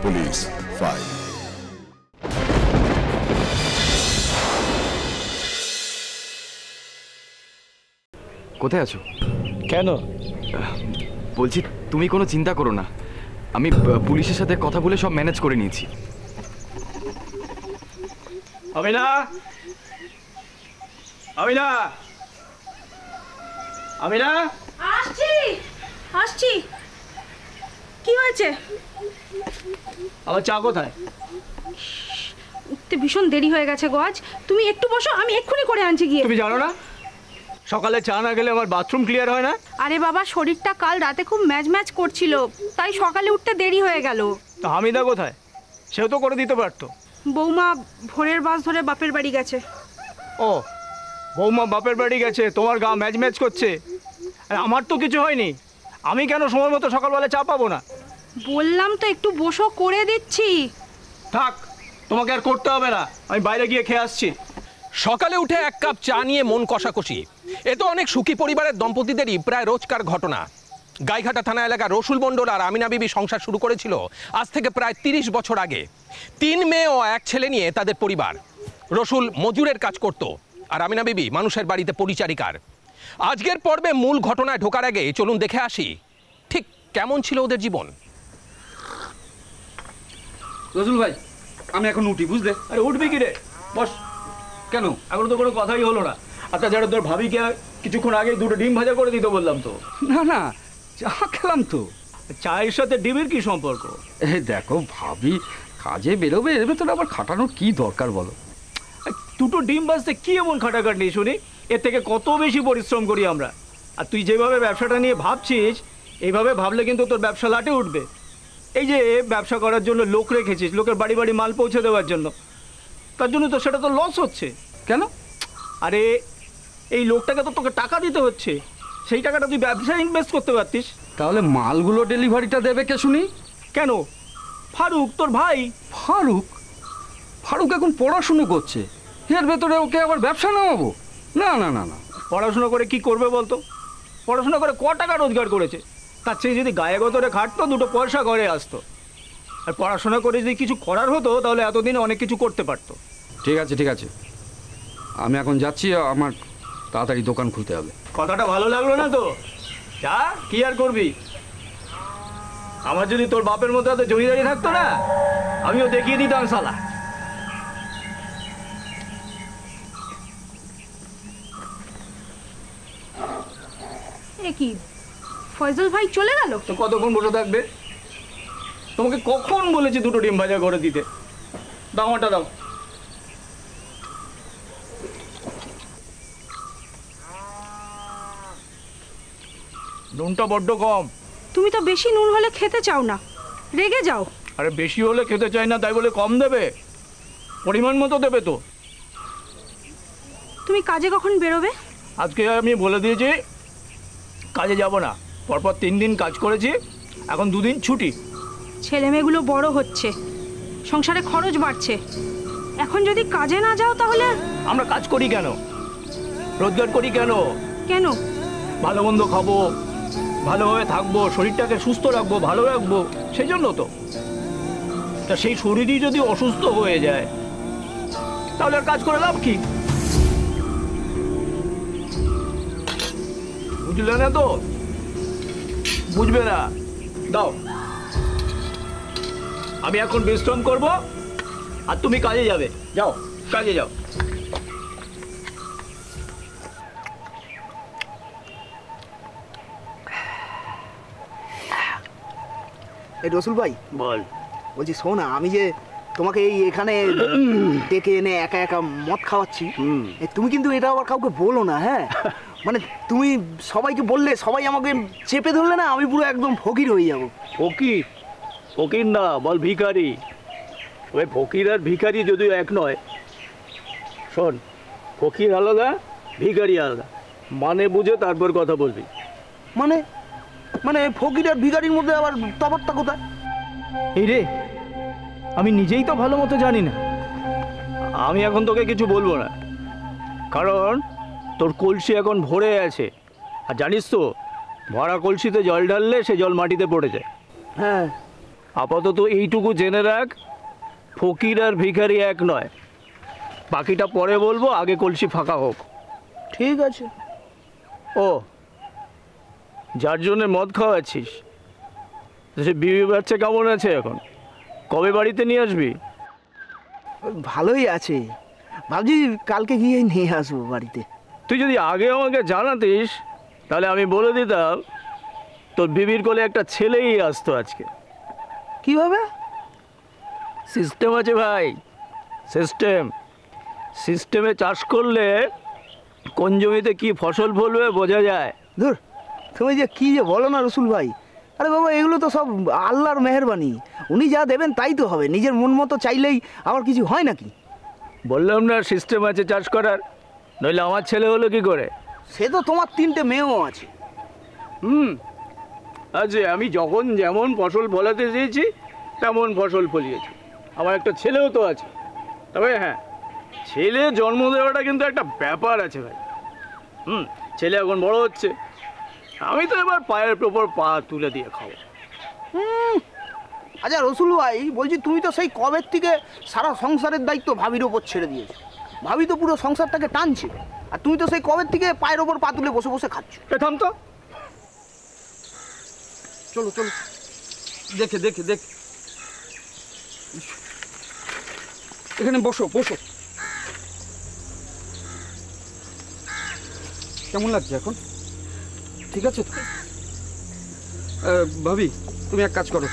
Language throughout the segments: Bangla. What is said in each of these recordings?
Police file. কোথায় আছো? কেন? বলছি তুমি কোনো চিন্তা করো না, আমি পুলিশের সাথে কথা বলে সব ম্যানেজ করে নিয়েছি। আমিনা, আমিনা, আমিনা, আসছি আসছি। কি হয়েছে? আমার চা কোথায়? উঠতে ভীষণ দেরি হয়ে গেছে গো আজ। তুমি একটু বসো, আমি এক্ষুনি করে আনছি গিয়ে। তুমি জানো না সকালে চা না গেলে আমার বাথরুম ক্লিয়ার হয় না? আরে বাবা, শরীরটা কাল রাতে খুব ম্যাচ ম্যাচ করছিল, তাই সকালে উঠতে দেরি হয়ে গেল। তো হামিদা কোথায়? সেও তো করে দিতে পারতো। বৌমা ভোরের বাস ধরে বাপের বাড়ি গেছে। ও, বৌমা বাপের বাড়ি গেছে, তোমার গা ম্যাচ ম্যাচ করছে। আর আমার তো কিছু হয়নি, আমি কেন সময় মতো সকালবেলা চা পাবো না? বললাম তো একটু বসো, করে দিচ্ছি। থাক, তোমাকে আর করতে হবে না, আমি বাইরে গিয়ে খেয়ে আসছি। সকালে উঠে এক কাপ চা নিয়ে মন কষাকষি, এ তো অনেক সুখী পরিবারের দম্পতিদেরই প্রায় রোজকার ঘটনা। গাইঘাটা থানা এলাকার রসুল মণ্ডল আর আমিনা বিবি সংসার শুরু করেছিল আজ থেকে প্রায় 30 বছর আগে। 3 মেয়ে ও 1 ছেলে নিয়ে তাদের পরিবার। রসুল মজুরের কাজ করত আর আমিনা বিবি মানুষের বাড়িতে পরিচারিকার। আজকের পর্বে মূল ঘটনায় ঢোকার আগে চলুন দেখে আসি ঠিক কেমন ছিল ওদের জীবন। রসুল ভাই, আমি এখন উঠি, বুঝলে? আরে উঠবি কি রে? বস। কেন? এখন তো কোনো কথাই হলো না। আচ্ছা, যারা তোর ভাবিকে কিছুক্ষণ আগে 2টো ডিম ভাজা করে দিতে বললাম তো। না না, চা খেলাম তো। চায়ের সাথে ডিমের কি সম্পর্ক? এই দেখো, ভাবি কাজে বেরোবে, এর ভেতরে আবার খাটানোর কি দরকার বলো? 2টো ডিম ভাজতে কি এমন খাটাখাটনি শুনি? এর থেকে কত বেশি পরিশ্রম করি আমরা। আর তুই যেভাবে ব্যবসাটা নিয়ে ভাবছিস, এইভাবে ভাবলে কিন্তু তোর ব্যবসা লাটে উঠবে। এই যে ব্যবসা করার জন্য লোক রেখেছিস, লোকের বাড়ি বাড়ি মাল পৌঁছে দেওয়ার জন্য, তার জন্য তো সেটা তো লস হচ্ছে। কেন? আরে এই লোকটাকে তো তোকে টাকা দিতে হচ্ছে, সেই টাকাটা তুই ব্যবসায় ইনভেস্ট করতে পারতিস। তাহলে মালগুলো ডেলিভারিটা দেবে কে শুনি? কেন? ফারুক, তোর ভাই। ফারুক? ফারুক এখন পড়াশুনো করছে, এর ভেতরে ওকে আবার ব্যবসা নামাবো? না না না না। পড়াশোনা করে কি করবে বলতো? পড়াশোনা করে ক টাকা রোজগার করেছে? তার চেয়ে যদি গায়ে গতরে খাটতো, 2টো পয়সা ঘরে আসতো। আর পড়াশোনা করে যদি কিছু করার হতো, তাহলে এতদিন অনেক কিছু করতে পারতো। ঠিক আছে ঠিক আছে, আমি এখন যাচ্ছি, আমার তাড়াতাড়ি দোকান খুলতে হবে। কথাটা ভালো লাগলো না তো? যা, কি আর করবি? আমার যদি তোর বাপের মতো এত জমিদারি থাকতো না, আমিও দেখিয়ে দিতাম শালা। এ কি, ফয়জল ভাই চলে গেল? তো কতক্ষণ বসে থাকবে? তোমাকে কখন বলেছি 2টো ডিম ভাজা করে দিতে? দাও, আমারটা দাও। নুনটা বড্ড কম। তুমি তো বেশি নুন হলে খেতে চাও না, রেগে যাও। আরে বেশি হলে খেতে চাই না তাই বলে কম দেবে? পরিমাণ মতো দেবে তো। তুমি কাজে কখন বেরোবে? আজকে আমি বলে দিয়েছি কাজে যাব না। পরপর 3 দিন কাজ করেছি, এখন 2 দিন ছুটি। ছেলে মেয়েগুলো বড় হচ্ছে, সংসারে খরচ বাড়ছে, এখন যদি কাজে না যাও তাহলে? আমরা কাজ করি কেন? রোজগার করি কেন? কেন? ভালো মন্দ খাবো, ভালোভাবে থাকবো, শরীরটাকে সুস্থ রাখবো, ভালো রাখবো, সেই জন্য তো। তা সেই শরীরই যদি অসুস্থ হয়ে যায়, তাহলে আর কাজ করে লাভ কি? বুঝলে না তো? বুঝবে না? দাও, আমি এখন বিশ্রাম করব আর তুমি কাজে যাবে। যাও, কাজে যাও। এই রসুল ভাই, বল। বলছি শোন না, আমি যে তোমাকে এই এখানে ডেকে এনে একা একা মদ খাওয়াচ্ছি, তুমি কিন্তু এটা আবার কাউকে বলো না, হ্যাঁ? মানে তুমি সবাইকে বললে সবাই আমাকে চেপে ধরলে না, আমি পুরো একদম ফকির হয়ে যাবো। ফকির? ফকির না, বল ভিখারি। ওই ফকির আর ভিখারি যদিও এক নয়। শোন, ফকির আলাদা, ভিখারি আলাদা। মানে বুঝে তারপর কথা বলবি। মানে মানে ফকির আর ভিখারির মধ্যে আবার তফাৎটা কোথায়? এই রে, আমি নিজেই তো ভালো মতো জানি না। আমি এখন তোকে কিছু বলবো না, কারণ তোর কলসি এখন ভরে আছে। আর জানিস তো, ভরা কলসিতে জল ঢাললে সে জল মাটিতে পড়ে যায়। হ্যাঁ, আপাতত এইটুকু জেনে রাখ, ফকির আর ভিখারি এক নয়। বাকিটা পরে বলবো, আগে কলসি ফাঁকা হোক। ঠিক আছে। ও, যার জন্যে মদ খাওয়াচ্ছিস, সে বিবি বাচ্চা কেমন আছে এখন? কবে বাড়িতে নিয়ে আসবি? ভালোই আছে, ভাবছি কালকে গিয়ে নিয়ে আসবো বাড়িতে। তুই যদি আগে আমাকে জানাতিস তাহলে আমি বলে দিতাম তোর বিবির কোলে একটা ছেলেই আসতো আজকে। কিভাবে? সিস্টেম আছে ভাই, সিস্টেম। সিস্টেমে চাষ করলে কোন জমিতে কি ফসল ফলবে বোঝা যায়। ধুর, তুমি যে কি যে বলো না রসুল ভাই। আরে বাবা, এগুলো তো সব আল্লাহর মেহেরবানি, উনি যা দেবেন তাই তো হবে। নিজের মন মতো চাইলেই আবার কিছু হয় নাকি? বললাম না সিস্টেম আছে চাষ করার, নইলে আমার ছেলে হলো কি করে? সে তো তোমার 3টে মেয়েও আছে। আছে, আমি যখন যেমন ফসল ফলাতে চেয়েছি তেমন ফসল ফলিয়েছি। আমার একটা ছেলেও তো আছে। তবে হ্যাঁ, ছেলে জন্ম দেওয়াটা কিন্তু একটা ব্যাপার আছে ভাই। ছেলে এখন বড় হচ্ছে, আমি তো এবার পায়ের ওপর পা তুলে দিয়ে খাবো। আচ্ছা রসুল ভাই, বলছি তুমি তো সেই কবের থেকে সারা সংসারের দায়িত্ব ভাবির ওপর ছেড়ে দিয়েছো। ভাবি তো পুরো সংসারটাকে টানছে, আর তুমি তো সেই কবের থেকে পায়ের ওপর পা তুলে বসে বসে খাচ্ছ। থাম তো, চলো চলো, দেখে দেখে দেখ, এখানে বসো বসো। কেমন লাগছে এখন? ঠিক আছে তো? ভাবি, তুমি এক কাজ করো,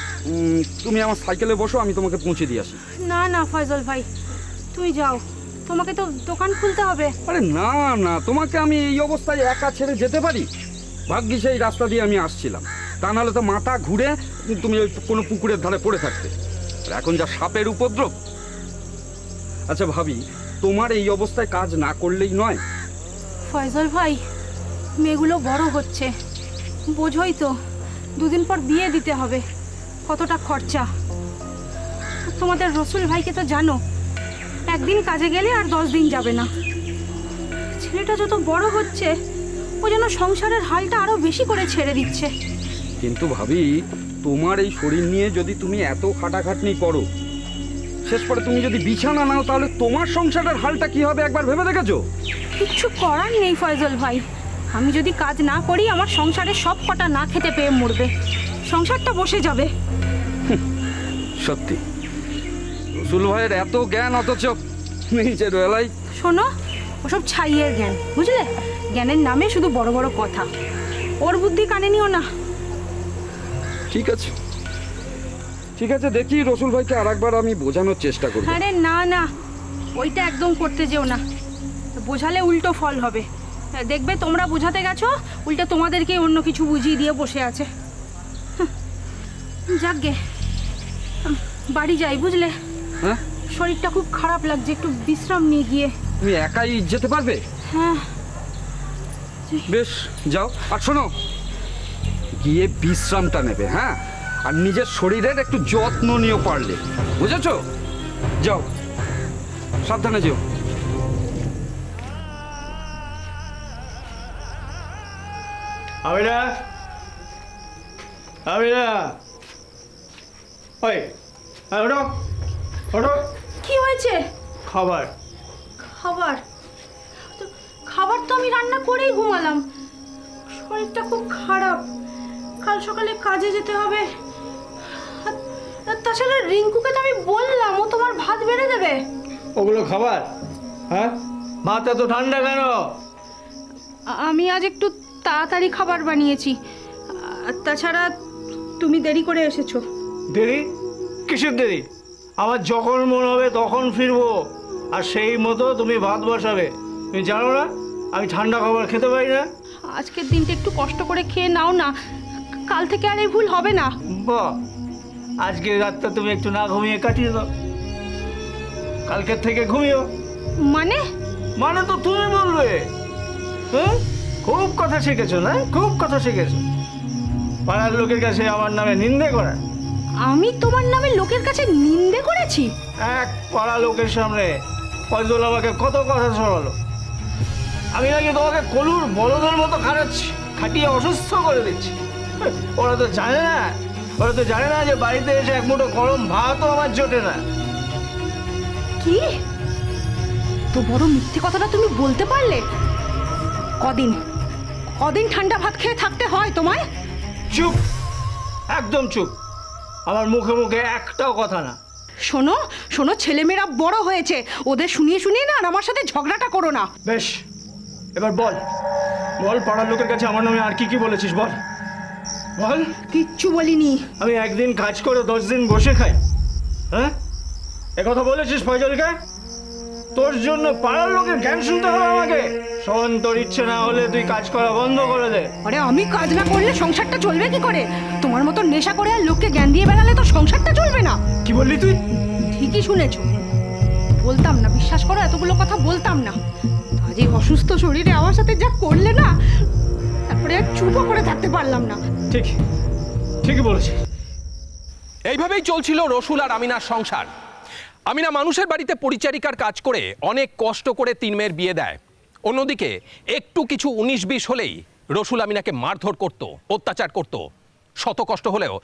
তুমি আমার সাইকেলে বসো, আমি তোমাকে পৌঁছে দিয়ে আসি। না না ফয়জল ভাই, তুমি যাও, তোমাকে তো দোকান খুলতে হবে। আরে না না, তোমাকে আমি এই অবস্থায় একা ছেড়ে যেতে পারি? ভাগ্যিস এই রাস্তা দিয়ে আমি আসছিলাম, তা নাহলে তো মাথা ঘুরে তুমি ওই কোনো পুকুরের ধারে পড়ে থাকতে। আর এখন যা সাপের উপদ্রব। আচ্ছা ভাবি, তোমার এই অবস্থায় কাজ না করলেই নয়। ফয়জল ভাই, মেয়েগুলো বড় হচ্ছে, বোঝোই তো, 2 দিন পর বিয়ে দিতে হবে, কতটা খরচা। তোমাদের রসুল ভাইকে তো জানো, একদিন কাজে গেলে আর 10 দিন যাবে না। ছেলেটা যত বড় হচ্ছে, ও যেন সংসারের হালটা আরো বেশি করে ছেড়ে দিচ্ছে। কিন্তু ভাবি, তোমার এই শরীর নিয়ে যদি তুমি এত খাটাখাটনি করো, শেষ পরে তুমি যদি বিছানা নাও, তাহলে তোমার সংসারের হালটা কি হবে একবার ভেবে দেখেছো? কিচ্ছু করার নেই ফয়জল ভাই, আমি যদি কাজ না করি আমার সংসারে সব কটা না খেতে পেয়ে মরবে, সংসারটা বসে যাবে। সত্যি রসুল ভাইয়ের এত জ্ঞান, অথচ নিজের বেলায়। শোনো, ওসব ছাইয়ের জ্ঞান, বুঝলে? জ্ঞানের নামে শুধু বড় বড় কথা, ওর বুদ্ধি কানে নিও না। ঠিক আছে ঠিক আছে, দেখি রসুল ভাইকে আরেকবার আমি বোঝানোর চেষ্টা করব। আরে না না, ওইটা একদম করতে যেও না, বোঝালে উল্টো ফল হবে। দেখবে তোমরা বোঝাতে গেছো, উল্টো তোমাদেরকে অন্য কিছু বুঝিয়ে দিয়ে বসে আছে। যাকগে, বাড়ি যাই, বুঝলে? হ্যাঁ, শরীরটা খুব খারাপ লাগছে, একটু বিশ্রাম নিয়ে গিয়ে। তুমি একাই যেতে পারবে? হ্যাঁ বেশ, যাও। আর শোনো, গিয়ে বিশ্রামটা নেবে, হ্যাঁ, আর নিজের শরীরের একটু যত্ন নিও পারলে, বুঝেছো? যাও, সাবধানে যেও। আমিরা, আমিরা, ওই ওঠো ওঠো। কি হয়েছে? খাবার। খাবার তো, খাবার তো আমি রান্না করেই ঘুমালাম। শরীরটা খুব খারাপ, কাল সকালে কাজে যেতে হবে। আর তাছাড়া রিঙ্কুকে তো আমি বললাম, ও তোমার ভাত বেড়ে দেবে। ওগুলো খাবার? হ্যাঁ, ভাত এত ঠান্ডা কেন? আমি আজ একটু তাড়াতাড়ি খাবার বানিয়েছি, আর তাছাড়া তুমি দেরি করে এসেছো। দেরি? কিসের দেরি? আমার যখন মন হবে তখন ফিরবো, আর সেই মতো তুমি ভাত বসাবে। তুমি জানো না আমি ঠান্ডা খাবার খেতে পারি না? আজকের দিনটা একটু কষ্ট করে খেয়ে নাও না, কাল থেকে আর এই ভুল হবে না। বাহ, আজকের রাতটা তুমি একটু না ঘুমিয়ে কাটিয়ে দাও, কালকের থেকে ঘুমিও। মানে? মানে তো তুমি বলবে। হ্যাঁ, খুব কথা শিখেছো না? খুব কথা শিখেছো, পাড়ার লোকের কাছে আমার নামে নিন্দে করা। আমি তোমার নামে লোকের কাছে নিন্দে করেছি? এক পাড়া লোকের সামনে ফয়জল আমাকে কত কথা শোনালো, আমি নাকি তোমাকে কলুর বলদের মতো খাটাচ্ছি, খাটিয়ে অসুস্থ করে দিচ্ছি। ওরা তো জানে না ওরা তো জানে না যে বাড়িতে এসে এক মুঠো গরম ভাতও আমার জোটে না। কি তো বড় মিথ্যে কথাটা তুমি বলতে পারলে? কদিন কদিন ঠান্ডা ভাত খেয়ে থাকতে হয় তোমায়? চুপ, একদম চুপ, আমার মুখে মুখে একটাও কথা না। শোনো শোনো, ছেলেমেয়েরা বড় হয়েছে, ওদের শুনিয়ে শুনিয়ে না আর আমার সাথে ঝগড়াটা করো না। বেশ, এবার বল বল, পাড়ার লোকের কাছে আমার নামে আর কি কি বলেছিস বল বল। কিচ্ছু বলিনি। আমি একদিন কাজ করে 10 দিন বসে খাই, হ্যাঁ? একথা বলেছিস ফয়জলকে? তোর জন্য পাড়ার লোকের জ্ঞান শুনতে হবে আমাকে? শোন, তোর ইচ্ছে না হলে তুই কাজ করা বন্ধ করে দে। আরে আমি কাজ না করলে সংসারটা চলবে কি করে? তোমার মতো নেশা করে আর লোককে জ্ঞান দিয়ে বেড়ালে তো সংসারটা চলবে না। কি বললি তুই? ঠিকই শুনেছো, বলতাম না, বিশ্বাস করো এতগুলো কথা বলতাম না। আজ এই অসুস্থ শরীরে আমার সাথে যা করলে না, তারপরে আর চুপও করে থাকতে পারলাম না। ঠিক, ঠিকই বলেছিস। এইভাবেই চলছিল রসুল আর আমিনার সংসার। আমিনা মানুষের বাড়িতে পরিচারিকার কাজ করে অনেক কষ্ট করে 3 মেয়ের বিয়ে দেয়। অন্যদিকে একটু কিছু 19-20 হলেই রসুল আমিনাকে মারধর করত, অত্যাচার করত। শত কষ্ট হলেও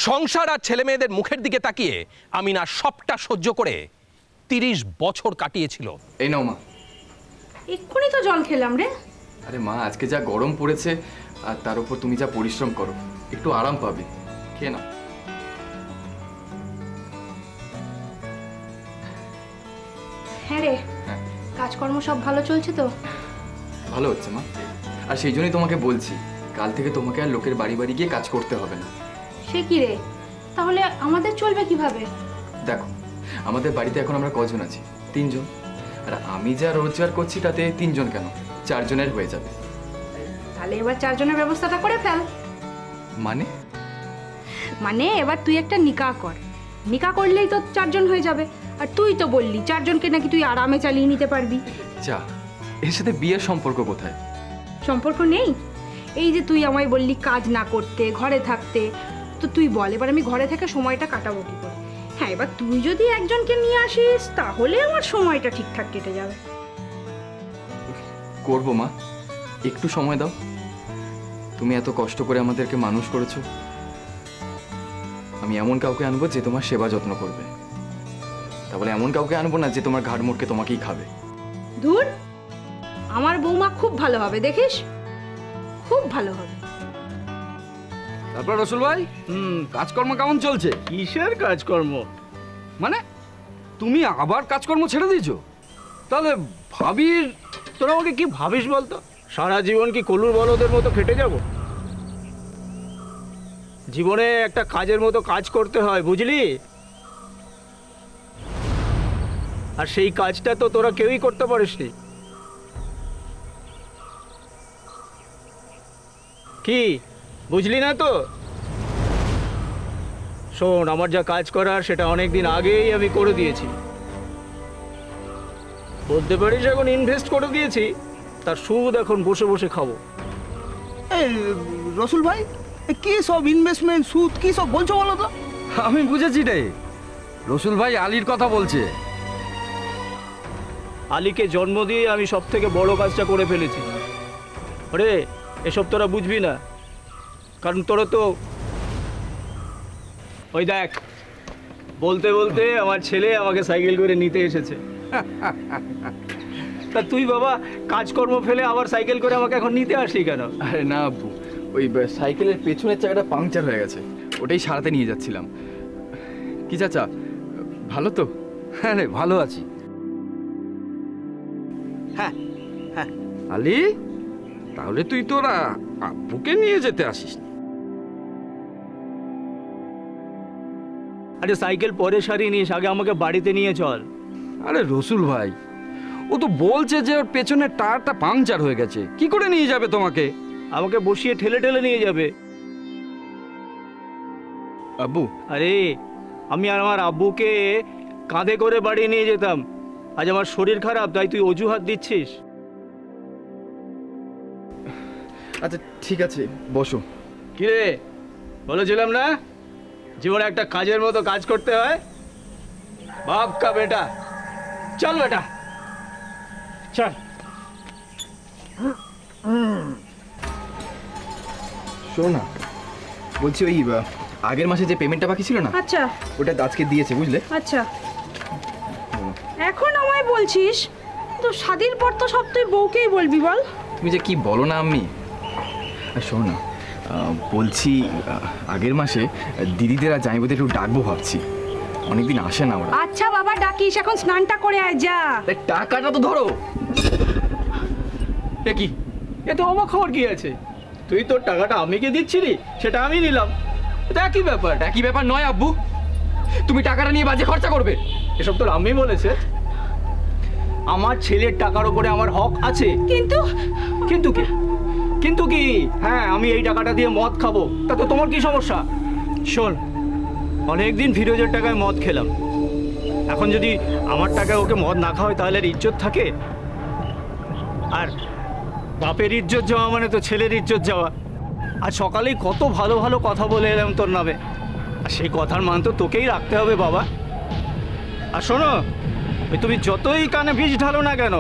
সংসার আর ছেলে মেয়েদের মুখের দিকে তাকিয়ে আমিনা সবটা সহ্য করে 30 বছর কাটিয়েছিল। এই নাও মা। এক্ষুনি তো জল খেলাম রে। আরে মা, আজকে যা গরম পড়েছে আর তার উপর তুমি যা পরিশ্রম করো, একটু আরাম পাবে, খেয়ে নাও। হ্যাঁ রে, হ্যাঁ, কাজকর্ম সব ভালো চলছে তো? ভালো হচ্ছে মা। আর সেই জন্যই তোমাকে বলছি, কাল থেকে তোমাকে আর লোকের বাড়ি বাড়ি গিয়ে কাজ করতে হবে না। সে কি রে, তাহলে আমাদের চলবে কিভাবে? দেখো, আমাদের বাড়িতে এখন আমরা কজন আছি? 3 জন। আর আমি যা রোজগার করছি তাতে 3 জন কেন, 4 জনের হয়ে যাবে। তাহলে এবার 4 জনের ব্যবস্থাটা করে ফেল। মানে? মানে এবার তুই একটা নিকাহ কর, নিকাহ করলেই তো 4 জন হয়ে যাবে। আর তুই তো বললি 4 জনকে নাকি তুই আরামে চালিয়ে নিতে পারবি। যা, এর সাথে বিয়ের সম্পর্ক কোথায়? সম্পর্ক নেই? এই যে তুই আমায় বললি কাজ না করতে, ঘরে থাকতে, তো তুই বল এবার আমি ঘরে থেকে সময়টা কাটাবো কি করে? হ্যাঁ, এবার তুই যদি একজনকে নিয়ে আসিস তাহলে আমার সময়টা ঠিকঠাক কেটে যাবে। করবো মা, একটু সময় দাও। তুমি এত কষ্ট করে আমাদেরকে মানুষ করেছো, আমি এমন কাউকে আনবো যে তোমার সেবা যত্ন করবে। তাহলে এমন কাউকে আনবো না যে তোমার ঘাড় মোটকে তোমাকেই খাবে। ধুর, আমার বৌমা খুব ভালো হবে, দেখিস, খুব ভালো হবে। তারপর রসুল ভাই, কাজকর্ম কেমন চলছে? কিসের কাজকর্ম? মানে তুমি আবার কাজকর্ম ছেড়ে দিয়েছো? তাহলে ভাবির... তোরা আমাকে কি ভাবিস বলতো? সারা জীবন কি কলুর বলদের মতো খেটে যাব? জীবনে একটা কাজের মতো কাজ করতে হয়, বুঝলি? আর সেই কাজটা তো তোরা কেউই করতে পারিসনি। কি বুঝলি না তো? শোন, আমার যা কাজ করার সেটা অনেক দিন আগেই আমি করে দিয়েছি। বলতে পারিস এখন ইনভেস্ট করে দিয়েছি, তার সুদ এখন বসে বসে খাবো। এই রসুল ভাই, কি সব ইনভেস্টমেন্ট, সুদ, কি সব বলছো বলো তো? আমি বুঝেছি রে, রসুল ভাই আলীর কথা বলছে। আলীকে জন্ম দিয়ে আমি সব থেকে বড় কাজটা করে ফেলেছি। আরে এসব তোরা বুঝবি না, কারণ তোরা তো ওই দেখ, বলতে বলতে আমার ছেলে আমাকে সাইকেল করে নিতে এসেছে। তা তুই বাবা কাজকর্ম ফেলে আবার সাইকেল করে আমাকে এখন নিতে আসলি কেন? আরে না আব্বু, ওই সাইকেলের পেছনের চাকাটা পাংচার হয়ে গেছে, ওটাই সারাতে নিয়ে যাচ্ছিলাম। কি চাচা, ভালো তো? হ্যাঁ রে, ভালো আছি। হ্যাঁ হ্যাঁ। আলী, তাহলে তুই তোরা আব্বুকে নিয়ে যেতে আসিস? আরে সাইকেল পরে সারিয়ে নিস, আগে আমাকে বাড়িতে নিয়ে চল। আরে রসুল ভাই, ও তো বলছে যে ওর পেছনের টায়ারটা পাংচার হয়ে গেছে, কি করে নিয়ে যাবে তোমাকে? আমাকে বসিয়ে ঠেলে ঠেলে নিয়ে যাবে। আব্বু, আরে আমি আর আমার আব্বুকে কাঁধে করে বাড়ি নিয়ে যেতাম, আজ আমার শরীর খারাপ তাই তুই অজুহাত দিচ্ছিস। আচ্ছা ঠিক আছে, বসো। কিরে, বলেছিলাম না জীবনে একটা কাজের মতো কাজ করতে হয়? বাপ কা বেটা, চল বেটা চল। শোনো না, বলছি ওই আগের মাসে যে পেমেন্টটা বাকি ছিল না, আচ্ছা ওটা আজকে দিয়েছে, বুঝলে? আচ্ছা, এখন আমায় বলছিস? তো শাদির পর তো সব তুই বউকেই বলবি, বল। তুমি যে কি বলো না আম্মি। আর শোনো না, বলছি আগের মাসে দিদিদের আর জামাইবাবুদের একটু ডাকবো ভাবছি, অনেকদিন আসে না ওরা। আচ্ছা বাবা, ডাকিস, এখন স্নানটা করে আয়, যা। টাকাটা তো ধরো। এ কি, এতে অবাক খবর কি আছে? তুই তোর টাকাটা আমিকে দিচ্ছিলি, সেটা আমি নিলাম, এটা একই ব্যাপার। একই ব্যাপার নয় আব্বু, তুমি টাকাটা নিয়ে বাজে খরচা করবে। এসব তোর আম্মি বলেছে? আমার ছেলের টাকার উপরে আমার হক আছে। কিন্তু কিন্তু কি? কিন্তু কি? হ্যাঁ, আমি এই টাকাটা দিয়ে মদ খাবো, তাতে তোমার কি সমস্যা? শোন, অনেকদিন ফিরোজের টাকায় মদ খেলাম, এখন যদি আমার টাকায় ওকে মদ না খাওয়ায় তাহলে আর ইজ্জত থাকে? আর বাপের ইজ্জত যাওয়া মানে তো ছেলের ইজ্জত যাওয়া। আর সকালেই কত ভালো ভালো কথা বলে এলাম তোর নামে, আর সেই কথার মান তো তোকেই রাখতে হবে বাবা। আর শোনো, তুমি যতই কানে বীজ ঢালো না কেন,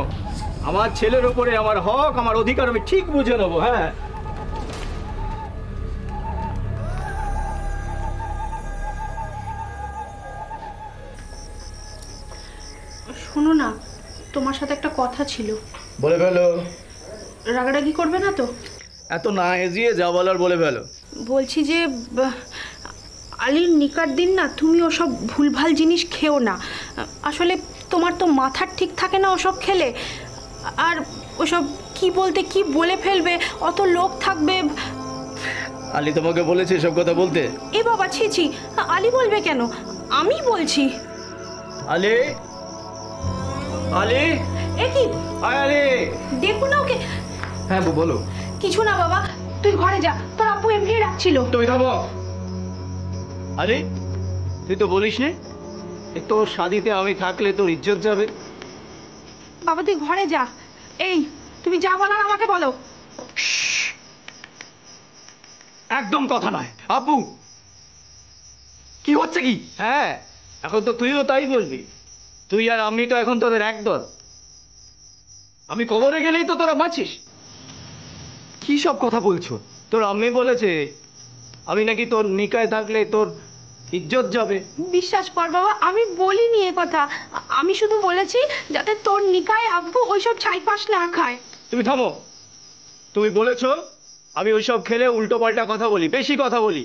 আমার ছেলের ওপরে আমার হক, আমার অধিকার আমি ঠিক বুঝে নেবো। হ্যাঁ, শোনো না, তোমার সাথে একটা কথা ছিল। বলে ফেলো। রাগারাগি করবে না তো? এত না হেজিয়ে যা বলার বলে ফেলো। বলছি যে আলির নিকার দিন না তুমি ওসব ভুলভাল জিনিস খেও না। আসলে তোমার তো মাথার ঠিক থাকে না ওসব খেলে, আর ওসব কি বলতে কি বলে ফেলবে, অত লোক থাকবে। আলি তোমাকে বলেছে এসব কথা বলতে? এ বাবা, ছি ছি, আলি বলবে কেন, আমি বলছি। আলি, আলি, এ কি? আয় আলি। দেখো না ওকে। হ্যাঁ বলো। কিছু না বাবা, তুই ঘরে যা, তোর আব্বু এমনি রাখছিল। তুমি থামো। আরে, তুই তো বলিস নে তোর শাদিতে আমি থাকলে তোর ইজ্জত যাবে। বাবা তুই ঘরে যা। এই, তুমি যা বলার আমাকে বলো। একদম কথা নয়। আব্বু, কি হচ্ছে কি? হ্যাঁ, এখন তো তুইও তাই বলবি। তুই আর আমি তো এখন তোদের একদল। আমি কবরে গেলেই তো তোরা বাঁচিস। কি সব কথা বলছো? তোর আম্মি বলেছে আমি নাকি তোর নিকায় থাকলে তোর ইজ্জত যাবে। বিশ্বাস কর বাবা, আমি বলিনি এ কথা। আমি শুধু বলেছি যাতে তোর নিকায় আব্বু ওইসব ছাইপাশ না খায়। তুমি থামো। তুমি বলেছো আমি ওইসব খেলে উল্টো পাল্টা কথা বলি, বেশি কথা বলি,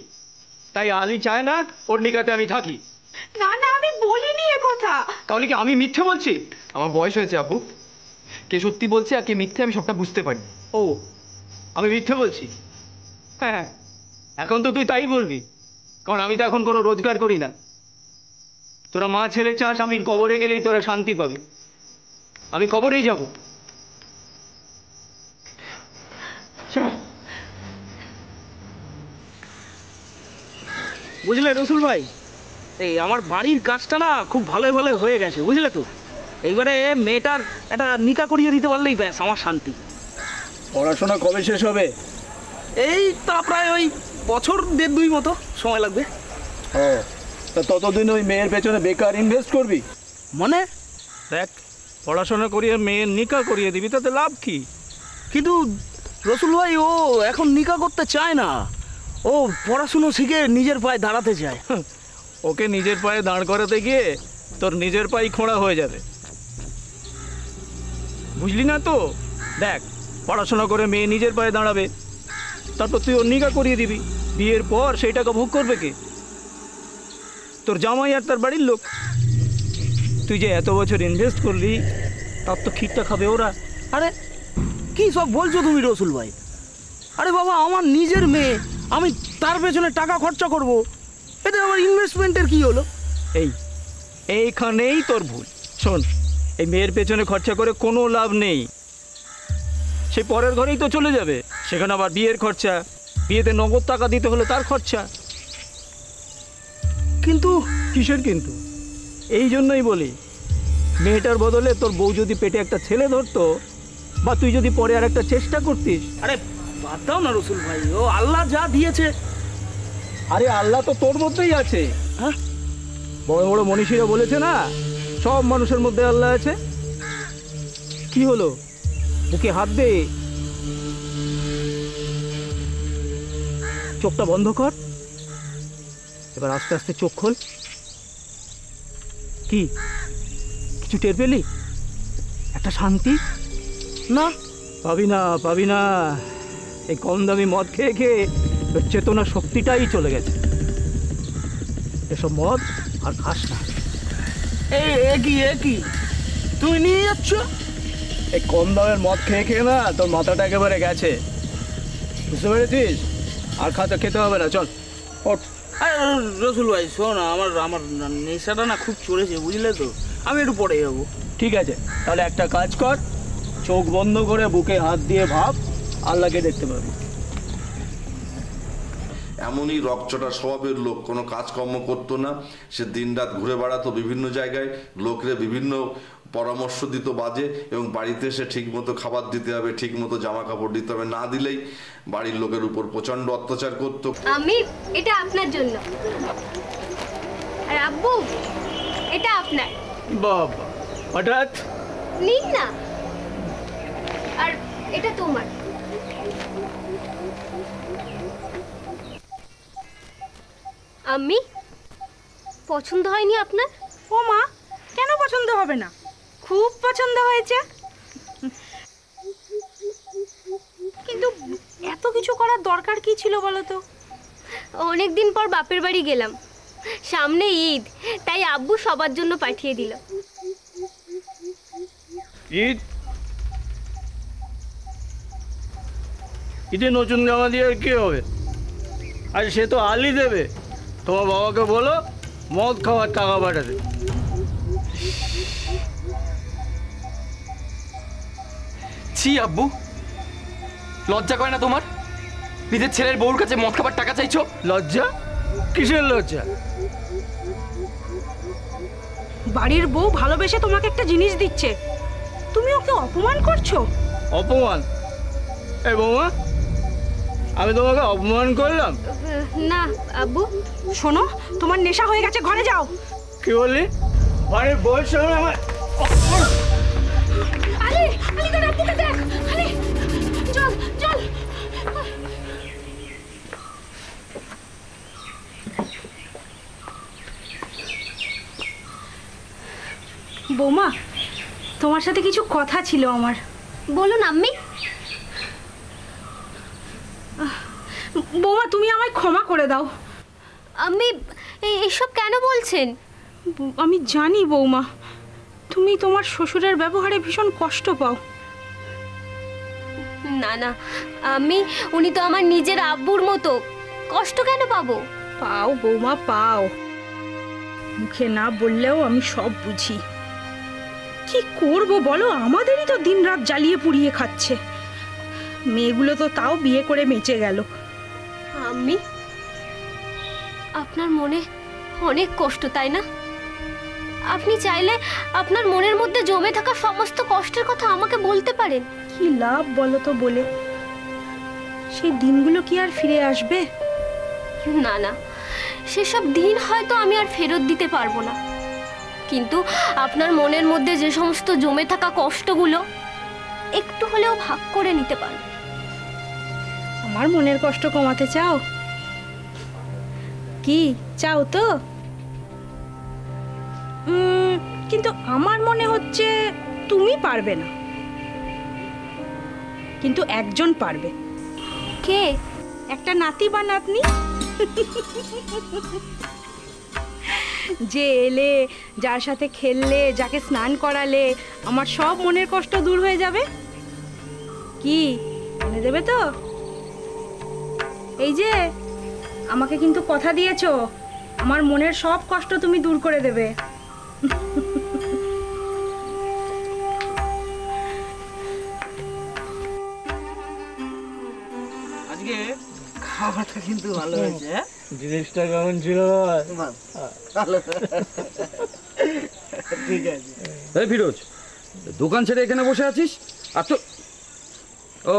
তাই আলি চায় না ওর নিকাতে আমি থাকি। না না, আমি বলিনি এ কথা। তাহলে কি আমি মিথ্যে বলছি? আমার বয়স হয়েছে আব্বু, কে সত্যি বলছে আর কে মিথ্যে আমি সবটা বুঝতে পারি। ও, আমি মিথ্যে বলছি? হ্যাঁ, এখন তো তুই তাই বলবি, কারণ আমি তো এখন কোনো রোজগার করি না। তোরা মা ছেলে চাস আমি কবরে গেলেই তোরা শান্তি পাবি। আমি কবরেই যাব। বুঝলে রসুল ভাই, এই আমার বাড়ির কাজটা না খুব ভালো ভালো হয়ে গেছে, বুঝলে তো। এইবারে মেয়েটার একটা নিকা করিয়ে দিতে পারলেই ব্যাস আমার শান্তি। পড়াশোনা কবে শেষ হবে? এই তা প্রায় ওই বছর 1.5-2 মতো সময় লাগবে। ও, তা ততদিন ওই মেয়ের পেছনে বেকার ইনভেস্ট করবি? মানে দেখ, পড়াশোনা করিয়ে মেয়ের নিকা করিয়ে দিবি, তাতে লাভ কি? কিন্তু রসুল ভাই ও এখন নিকা করতে চায় না, ও পড়াশুনো শিখে নিজের পায়ে দাঁড়াতে চায়। ওকে নিজের পায়ে দাঁড় করাতে গিয়ে তোর নিজের পায়ে খোঁড়া হয়ে যাবে, বুঝলি না তো? দেখ, পড়াশোনা করে মেয়ে নিজের পায়ে দাঁড়াবে, তারপর তুই ওর নিকা করিয়ে দিবি, বিয়ের পর সেই টাকা ভোগ করবে কে? তোর জামাই আর তার বাড়ির লোক। তুই যে এত বছর ইনভেস্ট করলি তার তো খিটটা খাবে ওরা। আরে কি সব বলছো তুমি রসুল ভাই? আরে বাবা, আমার নিজের মেয়ে, আমি তার পেছনে টাকা খরচা করব, এটা আমার ইনভেস্টমেন্টের কি হলো? এইখানেই তোর ভুল। শোন, এই মেয়ের পেছনে খরচা করে কোনো লাভ নেই, সে পরের ঘরেই তো চলে যাবে, সেখানে আবার বিয়ের খরচা, বিয়েতে নগদ টাকা দিতে হলে তার খরচা। কিন্তু কিসের কিন্তু? এই জন্যই বলি, মেয়েটার বদলে তোর বউ যদি পেটে একটা ছেলে ধরতো, বা তুই যদি পরে আর একটা চেষ্টা করতিস। আরে বাদ দাও না রসুল ভাই, ও আল্লাহ যা দিয়েছে। আরে আল্লাহ তো তোর মধ্যেই আছে। হ্যাঁ, বড় বড় মনীষীরা বলেছে না, সব মানুষের মধ্যে আল্লাহ আছে। কি হলো, বুকে হাত দে, চোখটা বন্ধ কর, এবার আস্তে আস্তে চোখ খোল। কি কিছু টের পেলি? একটা শান্তি? না। পাবি না। এই কম দামি মদ খেয়ে খেয়ে তোর চেতনা শক্তিটাই চলে গেছে। এসব মদ আর খাস না। কি তুমি নিয়ে যাচ্ছ? এই কম দামের মদ খেয়ে খেয়ে না তোর মাথাটা একেবারে গেছে, বুঝতে পেরেছিস? আর খেতে হবে না, চল ওঠ। রসুল ভাই শোন, আমার নেশাটা না খুব চড়েছে, বুঝলে তো, আমি একটু পরে যাবো। ঠিক আছে, তাহলে একটা কাজ কর, চোখ বন্ধ করে বুকে হাত দিয়ে ভাব, আল্লাহকে দেখতে পাবি। এমনই রকচটা স্বভাবের লোক, কোনো কাজকর্ম করতো না, সে দিনরাত ঘুরে বেড়াতো বিভিন্ন জায়গায়, লোকরে বিভিন্ন পরামর্শ দিত বাজে, এবং বাড়িতে এসে ঠিক মতো খাবার দিতে হবে, ঠিক মতো জামা কাপড় দিতে হবে, না দিলেই বাড়ির লোকের উপর প্রচন্ড অত্যাচার করতো। আমি এটা আপনার জন্য, আর আব্বু এটা আপনার। বাবা হঠাৎ নিন না, আর এটা তোমার। আমি পছন্দ হয়নি আপনার? ও মা, কেন পছন্দ হবে না? খুব পছন্দ হয়েছে। কিন্তু এত কিছু করার দরকার কি ছিল বলো তো? অনেক দিন পর বাপের বাড়ি গেলাম, সামনে ঈদ, তাই আব্বু সবার জন্য পাঠিয়ে দিল। ঈদে নতুন জামা দিয়ে আর কি হবে? আর সে তো আলি দেবে। তোমার বাবাকে বলো মদ খাওয়ার টাকা পাঠাতে। ছি আব্বু, লজ্জা করে না তোমার? নিজের ছেলের বউর কাছে মদ খাবার টাকা চাইছো? লজ্জা? কিসের লজ্জা? বাড়ির বউ ভালোবেসে তোমাকে একটা জিনিস দিচ্ছে, তুমি ওকে অপমান করছো। অপমান? এই বৌমা, আমি তোমাকে অপমান করলাম? না আব্বু। শোনো, তোমার নেশা হয়ে গেছে, ঘরে যাও। কি বললি? বাড়ির বউয়ের সঙ্গে আমার আলি, আলি তোর আব্বুকে দেখ। আলি চল চল। বৌমা, তোমার সাথে কিছু কথা ছিল আমার। বলুন আম্মি। বৌমা, তুমি আমায় ক্ষমা করে দাও। আম্মি এসব কেন বলছেন? আমি জানি বৌমা, তুমি তোমার শ্বশুরের ব্যবহারে ভীষণ কষ্ট পাও। না না আম্মি, উনি তো আমার নিজের আব্বুর মতো, কষ্ট কেন পাবো? পাও বৌমা, পাও। মুখে না বললেও আমি সব বুঝি। কি করব বলো, আমাদেরই তো দিনরাত জ্বালিয়ে পুড়িয়ে খাচ্ছে। মেয়েগুলো তো তাও বিয়ে করে বেঁচে গেল। আম্মি, আপনার মনে অনেক কষ্ট, তাই না? আপনি চাইলে আপনার মনের মধ্যে জমে থাকা সমস্ত কষ্টের কথা আমাকে বলতে পারেন। কি লাভ বলো তো বলে? সেই দিনগুলো কি আর ফিরে আসবে? না না, সেসব দিন হয়তো আমি আর ফেরত দিতে পারবো না, কিন্তু আপনার মনের মধ্যে যে সমস্ত জমে থাকা কষ্টগুলো একটু হলেও ভাগ করে নিতে পারবো। আমার মনের কষ্ট কমাতে চাও? কি চাও তো? কিন্তু আমার মনে হচ্ছে তুমি পারবে না, কিন্তু একজন পারবে। কে? একটা নাতি বা নাতনি। যে এলে, যার সাথে খেললে, যাকে স্নান করালে আমার সব মনের কষ্ট দূর হয়ে যাবে। কি এনে দেবে তো? এই যে, আমাকে কিন্তু কথা দিয়েছো, আমার মনের সব কষ্ট তুমি দূর করে দেবে। আজকে খাবারটা কিন্তু ভালো হয়েছে। জিনিসটা কেমন ছিল? ভালো। ঠিক আছে। এই ফিরোজ, দোকান ছেড়ে এখানে বসে আছিস? আর তো ও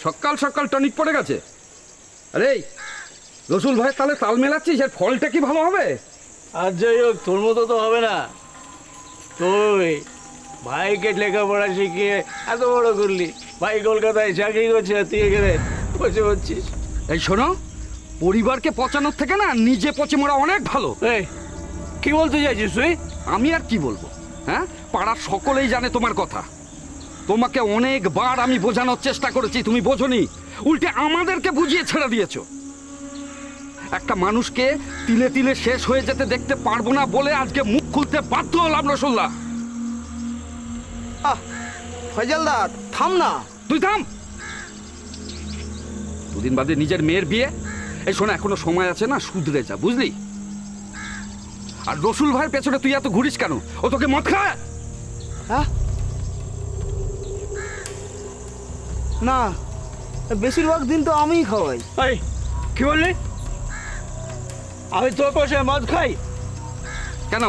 সকাল সকাল টনিক পড়ে গেছে। আরে রসুল ভাই, তাহলে তাল মেলাচ্ছিস, এর ফলটা কি ভালো হবে? আর যাই হোক, তোর মতো তো হবে না। তুই ভাইকে লেখাপড়া শিখিয়ে এত বড় করলি, ভাই কলকাতায় চাকরি করছে, তুই এখানে বসে হচ্ছিস। এই শোনো, পরিবারকে পচানোর থেকে না নিজে পচে মরা অনেক ভালো। এই কি বলতে চাইছিস তুই? আমি আর কি বলবো, হ্যাঁ, পাড়ার সকলেই জানে তোমার কথা। তোমাকে অনেকবার আমি বোঝানোর চেষ্টা করেছি, তুমি বোঝোনি, উল্টে আমাদেরকে বুঝিয়ে ছেড়ে দিয়েছো। একটা মানুষকে তিলে তিলে শেষ হয়ে যেতে দেখতে পারবো না বলে আজকে মুখ খুলতে বাধ্য হলাম রসুল্লাহ। ফয়জালদা থাম না। তুই থাম। দুদিন বাদে নিজের মেয়ের বিয়ে। এই শোনা, এখনো সময় আছে না, শুধরে যা, বুঝলি? আর রসুল ভাইয়ের পেছনে তুই এত ঘুরিস কেন? ও তোকে মদ খায়? হ্যাঁ না, বেশিরভাগ দিন তো আমিই খাওয়াই। এই কি বললি? আমি তোর পয়সায় মদ খাই? কেন,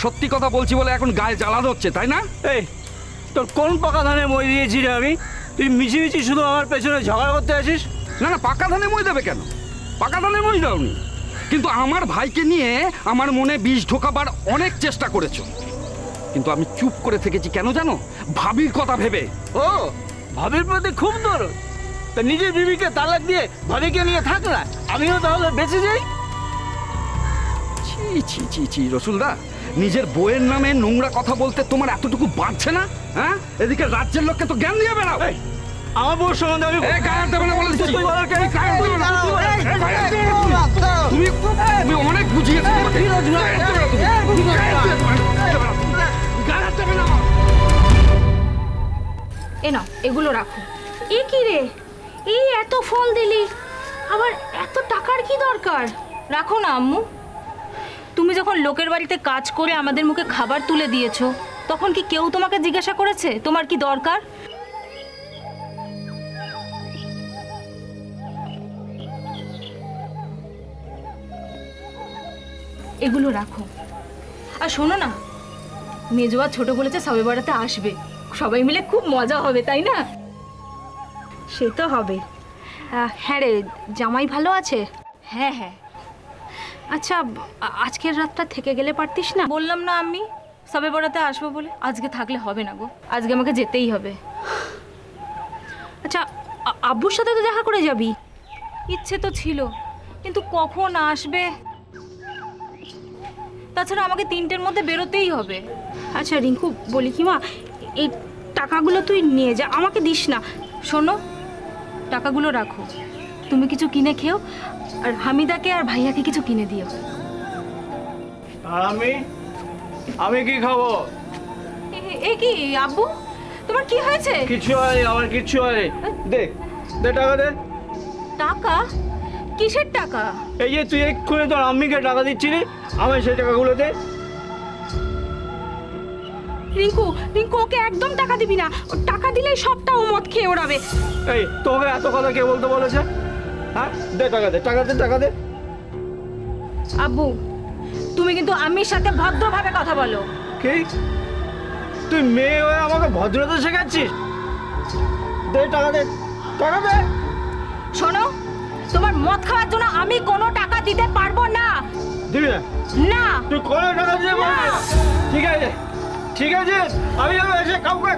সত্যি কথা বলছি বলে এখন গায়ে জ্বালা হচ্ছে, তাই না? এই তোর কোন পাকা ধানে মই দিয়েছি রে আমি? তুই মিছি মিছি শুধু আমার পেছনে ঝগড়া করতে আসিস? না না, পাকা ধানে মই দেবে কেন? পাকা ধানে মই দাওনি, কিন্তু আমার ভাইকে নিয়ে আমার মনে বিষ ঢোকাবার অনেক চেষ্টা করেছো, কিন্তু আমি চুপ করে থেকেছি। কেন জানো? ভাবির কথা ভেবে। ও, ভাবির প্রতি খুব দরদ। তা নিজের বিবিকে তালাক দিয়ে ভাবিকে নিয়ে থাক না, আমিও তাহলে বেঁচে যাই। ছি ছি ছি ছি রসুলদা, নিজের বইয়ের নামে নোংরা কথা বলতে তোমার এতটুকু বাঁধছে না? হ্যাঁ, এদিকে রাজ্যের লোককে তো জ্ঞান দিয়ে বেড়াও। আমার বউর সম্বন্ধে আমি গায়ে দেবে না বলে দিচ্ছি। তুমি অনেক বুঝিয়েছো। এ নাও, এগুলো রাখো। এ কি রে, এই এত ফল দিলি, আবার এত টাকার কি দরকার? রাখো না আম্মু। তুমি যখন লোকের বাড়িতে কাজ করে আমাদের মুখে খাবার তুলে দিয়েছো, তখন কি কেউ তোমাকে জিজ্ঞাসা করেছে তোমার কি দরকার? এগুলো রাখো। আর শোনো না, মেজোয়া ছোট বলেছে সবে বেড়াতে আসবে, সবাই মিলে খুব মজা হবে, তাই না? সে তো হবে। হ্যাঁ রে, জামাই ভালো আছে? হ্যাঁ হ্যাঁ। আচ্ছা, আজকের রাতটা থেকে গেলে পারতিস না? বললাম না আমি সবে বেড়াতে আসবো বলে। আজকে থাকলে হবে না গো, আজকে আমাকে যেতেই হবে। আচ্ছা, আব্বুর সাথে তো দেখা করে যাবি? ইচ্ছে তো ছিল, কিন্তু কখন আসবে? তাছাড়া আমাকে 3টের মধ্যে বেরোতেই হবে। আচ্ছা রিঙ্কু, বলি কি মা, এই টাকাগুলো তুই নিয়ে যা, আমাকে দিস না। শোনো, টাকাগুলো রাখো, তুমি কিছু কিনে খেও, আর হামিদাকে আর ভাইয়াকে কিছু কিনে দিও। আর আমি কি খাবো? এ কি আব্বু, তোমার কি হয়েছে? কিছু হয়নি, আমার কিছু হয়নি। দে দে টাকা দে। টাকা? কিসের টাকা? এই যে তুই এক্ষুনি তোর আম্মিকে টাকা দিচ্ছিলি, আমায় সেই টাকাগুলো দে। রিঙ্কু, ওকে একদম টাকা দিবি না, টাকা দিলেই সবটা ও মদ খেয়ে ওড়াবে। এই তোকে এত কথা কে বলতে বলেছে? হ্যাঁ, দে টাকা দে, টাকা দে। আব্বু, তুমি কিন্তু আম্মির সাথে ভদ্রভাবে কথা বলো। কি তুই মেয়ে হয়ে আমাকে ভদ্রতা শেখাচ্ছিস? দে টাকা দে। শোনো, তোমার মদ খাওয়ার জন্য আমি কোনো টাকা দিতে পারবো না। দিবি না? না। তুই কোনো টাকা দিতে পারবি না? ঠিক আছে, আমি এসে কাউকে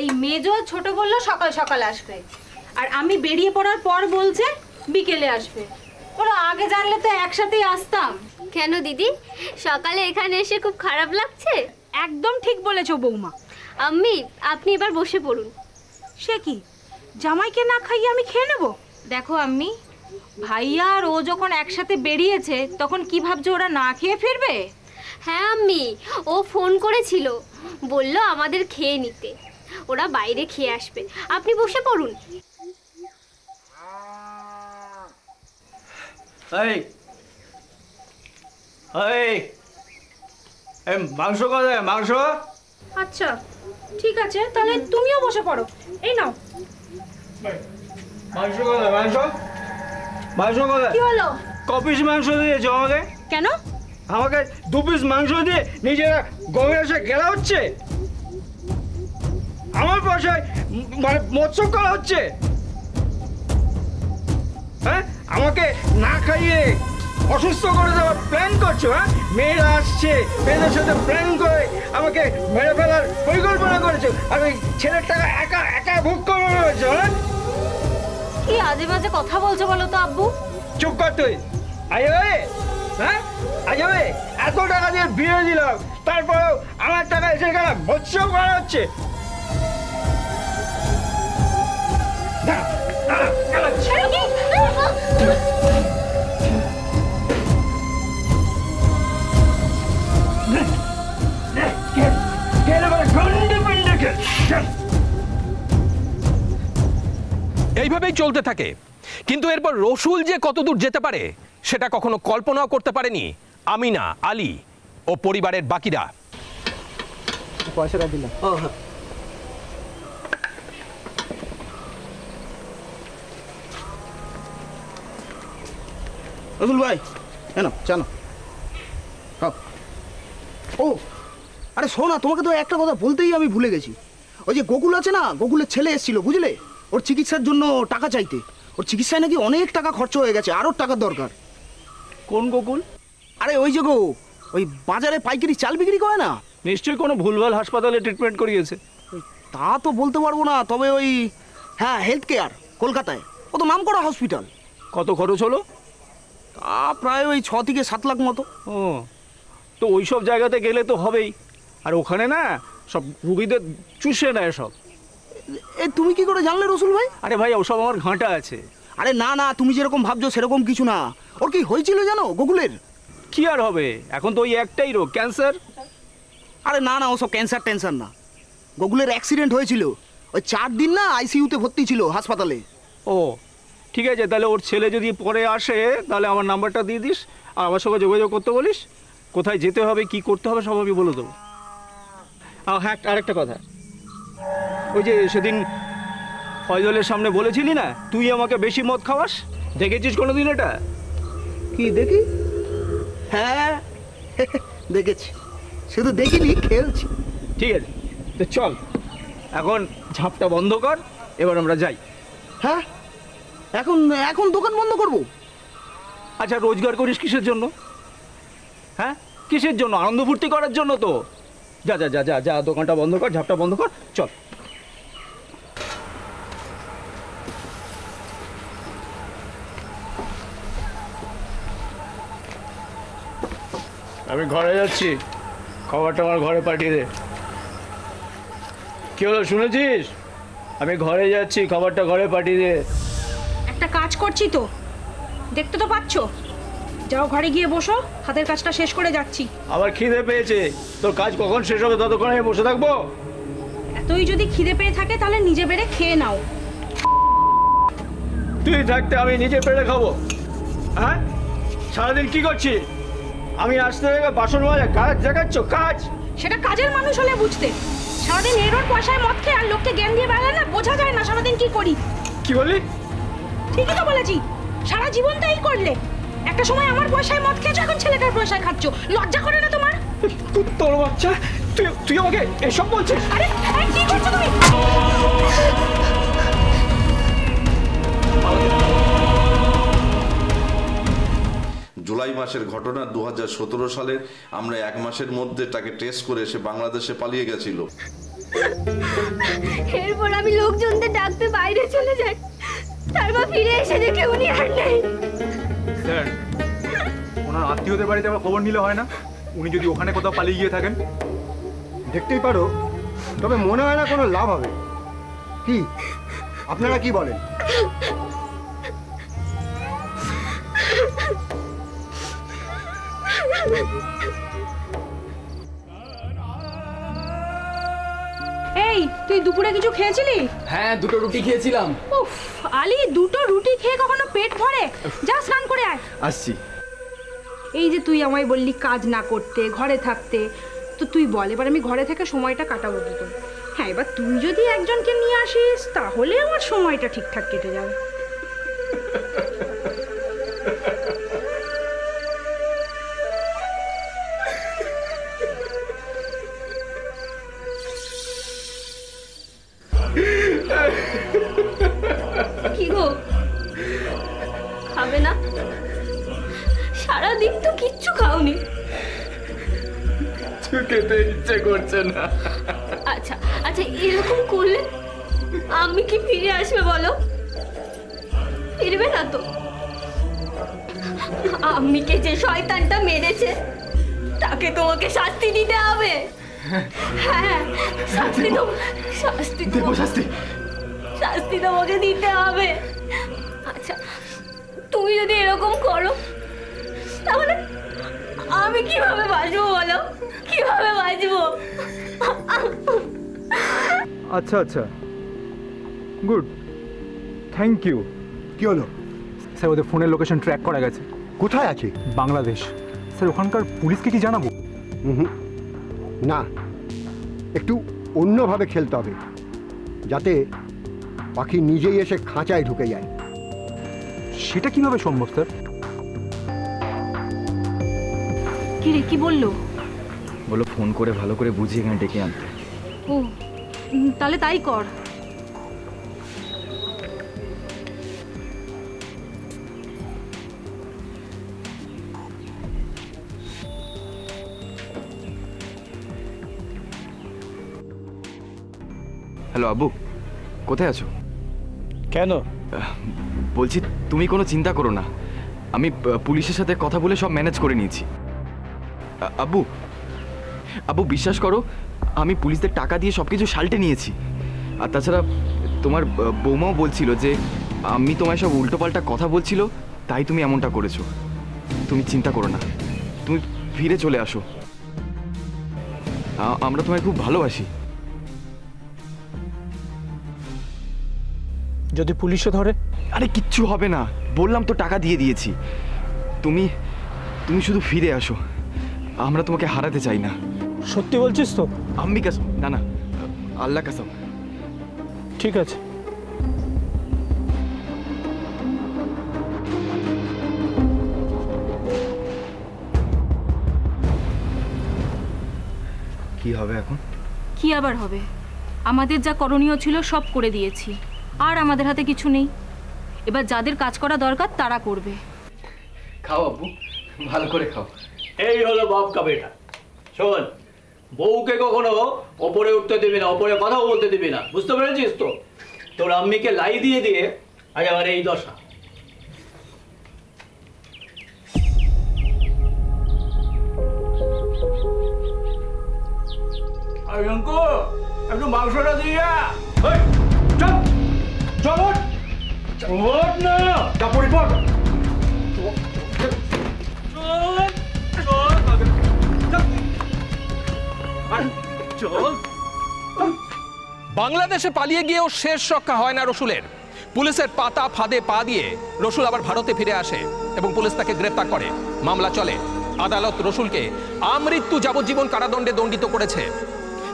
এই মেজো ছোট বললো সকাল সকাল আসবে, আর আমি বেরিয়ে পড়ার পর বলছে বিকেলে আসবে। ওরা আগে জানলে তো একসাথেই আসতাম। কেন দিদি, সকালে এখানে এসে খুব খারাপ লাগছে? একদম ঠিক বলেছো বৌমা। আম্মি, আপনি এবার বসে পড়ুন। সে কি, জামাইকে না খাইয়ে আমি খেয়ে নেব? দেখো আম্মি, ভাইয়া আর ও যখন একসাথে বেরিয়েছে তখন কি ভাবছো ওরা না খেয়ে ফিরবে? হ্যাঁ আম্মি, ও ফোন করেছিল, বলল আমাদের খেয়ে নিতে, ওরা বাইরে খেয়ে আসবে। আপনি বসে পড়ুন। মাংস কোথায়? মাংস? আচ্ছা ঠিক আছে, তাহলে তুমিও বসে পড়ো। এই নাও। মাংস কোথায়? মাংস কোথায়? কি হলো? কপিস মাংস দিয়েছো আমাকে? কেন? আমাকে 2 পিস মাংস দিয়ে নিজেরা গভীর এসে গেলা হচ্ছে, আমার পয়সায় মানে মৎস্য করা হচ্ছে। হ্যাঁ, আমাকে না খাইয়ে অসুস্থ করে দেওয়ার প্ল্যান করছো? হ্যাঁ, মেয়েরা আসছে, মেয়েদের সাথে প্ল্যান করে আমাকে মেরে ফেলার পরিকল্পনা করেছো, আর ওই ছেলের টাকা একা একা ভোগ করে রয়েছো। হ্যাঁ, কি আজে বাজে কথা বলছো বলো তো আব্বু? চুপ কর তুই। আজবে, হ্যাঁ আজবে, এত টাকা দিয়ে বিয়ে দিলাম, তারপরেও আমার টাকা এসে গেল বৎস করা হচ্ছে। এইভাবেই চলতে থাকে, কিন্তু এরপর রসুল যে কতদূর যেতে পারে সেটা কখনো কল্পনাও করতে পারেনি আমিনা, আলী ও পরিবারের বাকিরা। পয়সাটা দিলাম। রসুল ভাই কেন জানো? ও আরে শোনা, তোমাকে তো একটা কথা বলতেই আমি ভুলে গেছি। ওই যে গোকুল আছে না, গোকুলের ছেলে এসেছিল বুঝলে, ওর চিকিৎসার জন্য টাকা চাইতে। ওর চিকিৎসায় নাকি অনেক টাকা খরচ হয়ে গেছে, আরও টাকার দরকার। কোন গোকুল? আরে ওই যে গো, ওই বাজারে পাইকারি চাল বিক্রি করে না? নিশ্চয়ই কোনো ভুলভাল হাসপাতালে ট্রিটমেন্ট করিয়েছে। তা তো বলতে পারবো না, তবে ওই হ্যাঁ হেলথ কেয়ার কলকাতায়, ও তো নাম করা হসপিটাল। কত খরচ হলো? তা প্রায় ওই 6 থেকে 7 লাখ মতো। ও, তো ওই সব জায়গাতে গেলে তো হবেই, আর ওখানে না সব রুগীদের চুষে নেয় সব। এ তুমি কি করে জানলে রসুল ভাই? আরে ভাই, ওসব আমার ঘাঁটা আছে। আরে না না, তুমি যেরকম ভাবছো সেরকম কিছু না। ওর কি হয়েছিল জানো গোকুলের? কি আর হবে, এখন তো ওই একটাই রোগ, ক্যান্সার। আরে না না, ওসব ক্যান্সার টেনশন না। গোকুলের অ্যাক্সিডেন্ট হয়েছিল, ওই 4 দিন না আইসিইউতে ভর্তি ছিল হাসপাতালে। ও ঠিক আছে, তাহলে ওর ছেলে যদি পরে আসে তাহলে আমার নাম্বারটা দিয়ে দিস, আর আমার সঙ্গে যোগাযোগ করতে বলিস। কোথায় যেতে হবে, কি করতে হবে সব আমি বলে দেবো। হ্যাঁ, আরেকটা কথা, ওই যে সেদিন ফয়জলের সামনে বলেছিলি না তুই আমাকে বেশি মদ খাওয়াস, দেখেছিস কোনোদিন এটা? কি দেখি? হ্যাঁ দেখেছি, শুধু দেখিনি, খেলছি। ঠিক আছে, তো চল এখন ঝাপটা বন্ধ কর, এবার আমরা যাই। হ্যাঁ, এখন এখন দোকান বন্ধ করব? আচ্ছা, রোজগার করিস কিসের জন্য? হ্যাঁ, কিসের জন্য? আনন্দ ফুর্তি করার জন্য তো। যা যা যা যা যা, দোকানটা বন্ধ কর, ঝাপটা বন্ধ কর, চল। আমি ঘরে যাচ্ছি, খাবারটা আমার ঘরে পাঠিয়ে দে। কি হলো, শুনেছিস? আমি ঘরে যাচ্ছি, খাবারটা ঘরে পাঠিয়ে দে। একটা কাজ করছি তো, দেখতে তো পাচ্ছ। যাও ঘরে গিয়ে বসো, হাতের কাজটা শেষ করে যাচ্ছি। আবার খিদে পেয়েছে, তোর কাজ কখন শেষ হবে ততক্ষণ আমি বসে থাকবো? এতই যদি খিদে পেয়ে থাকে তাহলে নিজে বেড়ে খেয়ে নাও। তুই থাকতে আমি নিজে পেড়ে খাবো? হ্যাঁ, সারাদিন কি করছিস? আমি আসতে বাসন মাজা কাজ দেখাচ্ছ? কাজ সেটা কাজের মানুষ হলে বুঝতে। সারাদিন এরোর পয়সায় মদ খেয়ে আর লোককে জ্ঞান দিয়ে বেড়ালে না, বোঝা যায় না সারাদিন কি করি। কি বললি? ঠিকই তো বলেছি, সারা জীবন তো এই করলে। একটা সময় আমার পয়সায় মদ খেয়েছো, এখন ছেলেটার পয়সায় খাচ্ছ। লজ্জা করে না তোমার? তোর বাচ্চা, তুই আমাকে এসব বলছিস? আরে কি করছো তুমি? জুলাই মাসের ঘটনা 2017 সালের। আমরা 1 মাসের মধ্যে তাকে টেস্ট করে সে বাংলাদেশে পালিয়ে গেছিল। এরপর আমি লোকজনদের ডাকতে বাইরে চলে যাই, তারপর ফিরে এসে দেখে উনি আর নেই। স্যার, ওনার আত্মীয়দের বাড়িতে আবার খবর নিলে হয় না? উনি যদি ওখানে কোথাও পালিয়ে গিয়ে থাকেন? দেখতেই পারো, তবে মনে হয় না কোনো লাভ হবে। কি আপনারা কি বলেন? এই, তুই দুপুরে কিছু খেয়েছিলি? হ্যাঁ, 2টো রুটি খেয়েছিলাম। উফ আলি, 2টো রুটি খেয়ে কখনো পেট ভরে? যা স্নান করে আয়। আসছি। এই যে তুই আমায় বললি কাজ না করতে, ঘরে থাকতে, তো তুই বল এবার আমি ঘরে থেকে সময়টা কাটাবো কি করে? হ্যাঁ, এবার তুই যদি একজনকে নিয়ে আসিস তাহলে আমার সময়টা ঠিকঠাক কেটে যাবে। কি গো, খাবে না? সারাদিন তো কিচ্ছু খাওনি। খেতে ইচ্ছে করছে না। আচ্ছা আচ্ছা, এরকম করলে আমি কি ফিরে আসবে বলো? ফিরবে না তো। আম্মিকে যে শয়তানটা মেরেছে তাকে তোমাকে শাস্তি দিতে হবে। হ্যাঁ, শাস্তি তোমাকে দিতে হবে। আচ্ছা, তুমি যদি এরকম করো তাহলে আমি কিভাবে বাঁচবো বলো? কিভাবে বাঁচবো? আচ্ছা আচ্ছা, গুড, থ্যাংক ইউ। কি হলো? স্যার, ওদের ফোনের লোকেশন ট্র্যাক করা গেছে। কোথায় আছে? বাংলাদেশ। স্যার, ওখানকার পুলিশকে কি জানাবো? না, একটু অন্যভাবে খেলতে হবে, যাতে পাখি নিজেই এসে খাঁচায় ঢুকে যায়। সেটা কিভাবে সম্ভব স্যার? কি রে, কি বললো? বলো ফোন করে ভালো করে বুঝিয়ে এখানে ডেকে আনতে। ও, তাহলে তাই কর। হ্যালো আব্বু, কোথায় আছো? কেন? বলছি তুমি কোনো চিন্তা করো না, আমি পুলিশের সাথে কথা বলে সব ম্যানেজ করে নিয়েছি। আব্বু আব্বু বিশ্বাস করো, আমি পুলিশদের টাকা দিয়ে সব কিছু সাল্টে নিয়েছি। আর তাছাড়া তোমার বৌমাও বলছিল যে আমি তোমায় সব উল্টোপাল্টা কথা বলছিল, তাই তুমি এমনটা করেছো। তুমি চিন্তা করো না, তুমি ফিরে চলে আসো। আমরা তোমায় খুব ভালোবাসি। যদি পুলিশে ধরে? আরে কিচ্ছু হবে না, বললাম তো টাকা দিয়ে দিয়েছি। তুমি তুমি শুধু ফিরে আসো, আমরা তোমাকে হারাতে চাই না। সত্যি বলছিস তো? আম্মি কাসম। না না, আল্লাহ কাসম। ঠিক আছে। কি হবে এখন? কি আবার হবে? আমাদের যা করণীয় ছিল সব করে দিয়েছি, আর আমাদের হাতে কিছু নেই। এবার যাদের কাজ করা দরকার তারা করবে। খাও আব্বু, ভালো করে খাও। এই হলো বাপ কা বেটা। শোন, বউকে কখনো ওপরে উঠতে দিবি না, ওপরে কথাও বলতে দিবি না, বুঝতে পেরেছিস তো? তোর আম্মিকে লাই দিয়ে দিয়ে আজ আমার এই দশা। একটু মাংসটা দিয়ে বাংলাদেশে পালিয়ে গিয়েও শেষ রক্ষা হয় না রসুলের। পুলিশের পাতা ফাঁদে পা দিয়ে রসুল আবার ভারতে ফিরে আসে এবং পুলিশ তাকে গ্রেপ্তার করে। মামলা চলে, আদালত রসুলকে আমৃত্যু যাবজ্জীবন কারাদণ্ডে দণ্ডিত করেছে।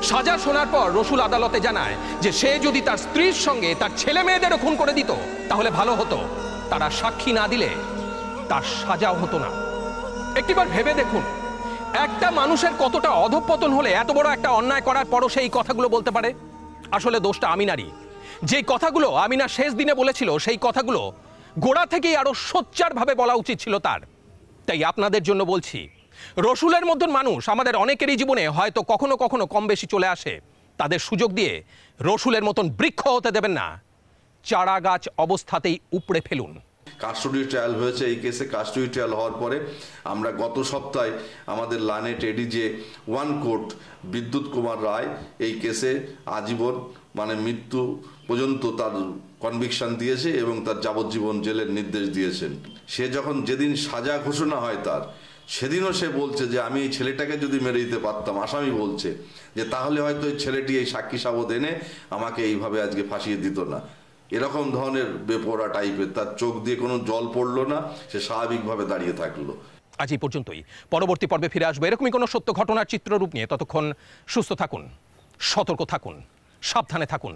সাজা শোনার পর রসুল আদালতে জানায় যে সে যদি তার স্ত্রীর সঙ্গে তার ছেলে মেয়েদেরও খুন করে দিত তাহলে ভালো হতো, তারা সাক্ষী না দিলে তার সাজাও হতো না। একটিবার ভেবে দেখুন, একটা মানুষের কতটা অধঃপতন হলে এত বড় একটা অন্যায় করার পরও সেই কথাগুলো বলতে পারে। আসলে দোষটা আমিনারই। যে কথাগুলো আমিনা শেষ দিনে বলেছিল সেই কথাগুলো গোড়া থেকেই আরো সোচ্চারভাবে বলা উচিত ছিল তার। তাই আপনাদের জন্য বলছি, রসুলের মতন মানুষ আমাদের অনেকেরই জীবনে হয়তো কখনো কখনো কম বেশি চলে আসে। তাদের সুযোগ দিয়ে রসুলের মতন বৃক্ষ হতে দেবেন না, চারা গাছ অবস্থাতেই উপড়ে ফেলুন। কাস্টোডি ট্রায়াল হয়েছে এই কেসে। কাস্টোডি ট্রায়াল হওয়ার পরে আমরা গত সপ্তাহে আমাদের লানেট এডিজে 1 কোর্ট বিদ্যুৎ কুমার রায় এই কেসে আজীবন মানে মৃত্যু পর্যন্ত তার কনভিকশন দিয়েছে এবং তার যাবজ্জীবন জেলের নির্দেশ দিয়েছেন। সে যখন যেদিন সাজা ঘোষণা হয় তার, সেদিনও সে বলছে যে আমি এই ছেলেটাকে যদি মেরে দিতে পারতাম, আসামি বলছে যে তাহলে হয়তো এই ছেলেটি এই সাক্ষী সাবত এনে আমাকে এইভাবে আজকে ফাঁসিয়ে দিত না। এরকম ধরনের বেপরোয়া টাইপের, তার চোখ দিয়ে কোনো জল পড়লো না, সে স্বাভাবিকভাবে দাঁড়িয়ে থাকলো। আজ এই পর্যন্তই। পরবর্তী পর্বে ফিরে আসবো এরকমই কোনো সত্য ঘটনার চিত্ররূপ নিয়ে। ততক্ষণ সুস্থ থাকুন, সতর্ক থাকুন, সাবধানে থাকুন।